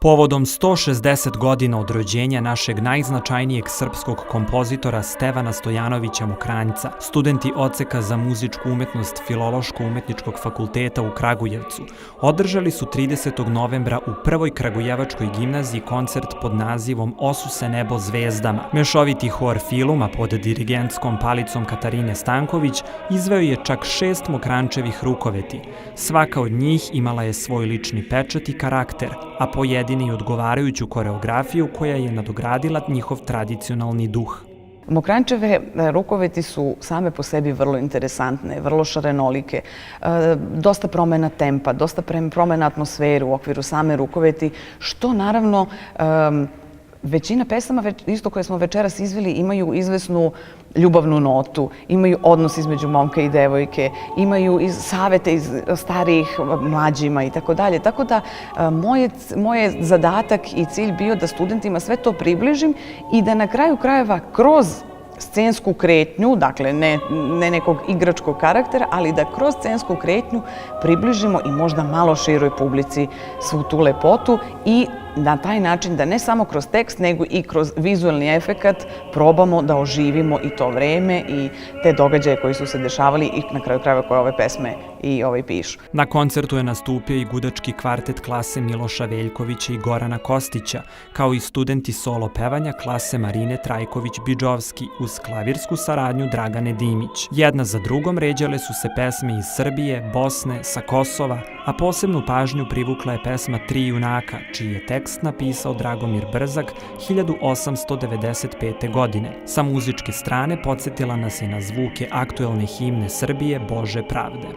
Povodom 160 godina od rođenja našeg najznačajnijeg srpskog kompozitora Stevana Stojanovića Mokranjca, studenti Odseka za muzičku umetnost Filološko-umetničkog fakulteta u Kragujevcu održali su 30. novembra u Prvoj kragujevačkoj gimnaziji koncert pod nazivom Osuse nebo zvezdama. Mešoviti hor Filuma pod dirigentskom palicom Katarine Stanković izveo je čak 6 Mokranjčevih rukoveti. Svaka od njih imala je svoj lični pečat i karakter, a pojedini i odgovarajuću koreografiju koja je nadogradila njihov tradicionalni duh. Mokranjčeve rukoveti su same po sebi vrlo interesantne, vrlo šarenolike, dosta promena tempa, dosta promena atmosfere u okviru same rukoveti, što naravno većina pesama, isto koje smo večeras izveli, imaju izvesnu ljubavnu notu, imaju odnos između momka i devojke, imaju savete iz starijih mlađima i tako dalje. Tako da moj je zadatak i cilj bio da studentima sve to približim i da na kraju krajeva kroz scensku kretnju, dakle ne nekog igračkog karaktera, ali da kroz scensku kretnju približimo i možda malo široj publici svu tu lepotu i na taj način da ne samo kroz tekst, nego i kroz vizualni efekat probamo da oživimo i to vreme i te događaje koji su se dešavali i na kraju krajeva koje ove pesme i pišu. Na koncertu je nastupio i gudački kvartet klase Miloša Veljkovića i Gorana Kostića, kao i studenti solo pevanja klase Marine Trajković-Bidžovski uz klavirsku saradnju Dragane Dimić. Jedna za drugom ređale su se pesme iz Srbije, Bosne, sa Kosova, a posebnu pažnju privukla je pesma Tri junaka, čiji je tekst napisao Dragomir Brzak 1895. godine. Sa muzičke strane podsjetila nas je na zvuke aktuelne himne Srbije Bože pravde.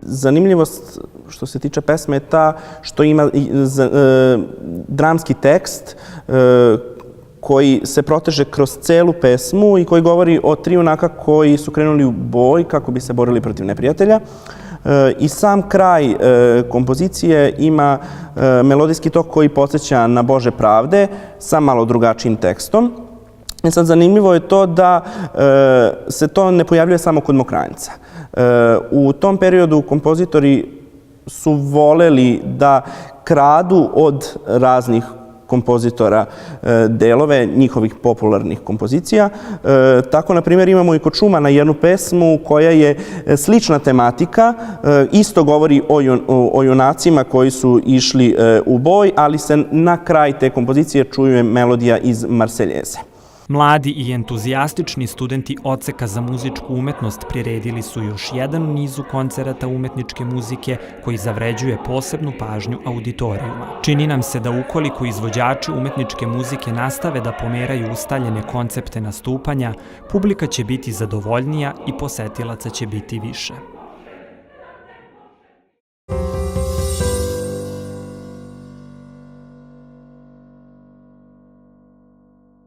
Zanimljivost što se tiče pesme je ta što ima dramski tekst koji se proteže kroz celu pesmu i koji govori o tri junaka koji su krenuli u boj kako bi se borili protiv neprijatelja. I sam kraj kompozicije ima melodijski tok koji podsjeća na Bože pravde sa malo drugačijim tekstom. I sad zanimljivo je to da se to ne pojavljuje samo kod Mokranjca. U tom periodu kompozitori su voleli da kradu od raznih kompozitora delove njihovih popularnih kompozicija. Tako, na primjer, imamo i kod Šumana jednu pesmu koja je slična tematika, isto govori o junacima koji su išli u boj, ali se na kraj te kompozicije čuje melodija iz Marseljeze. Mladi i entuzijastični studenti Odseka za muzičku umetnost priredili su još jedan u nizu koncerata umetničke muzike koji zavređuje posebnu pažnju auditorijuma. Čini nam se da ukoliko izvođači umetničke muzike nastave da pomeraju ustaljene koncepte nastupanja, publika će biti zadovoljnija i posetilaca će biti više.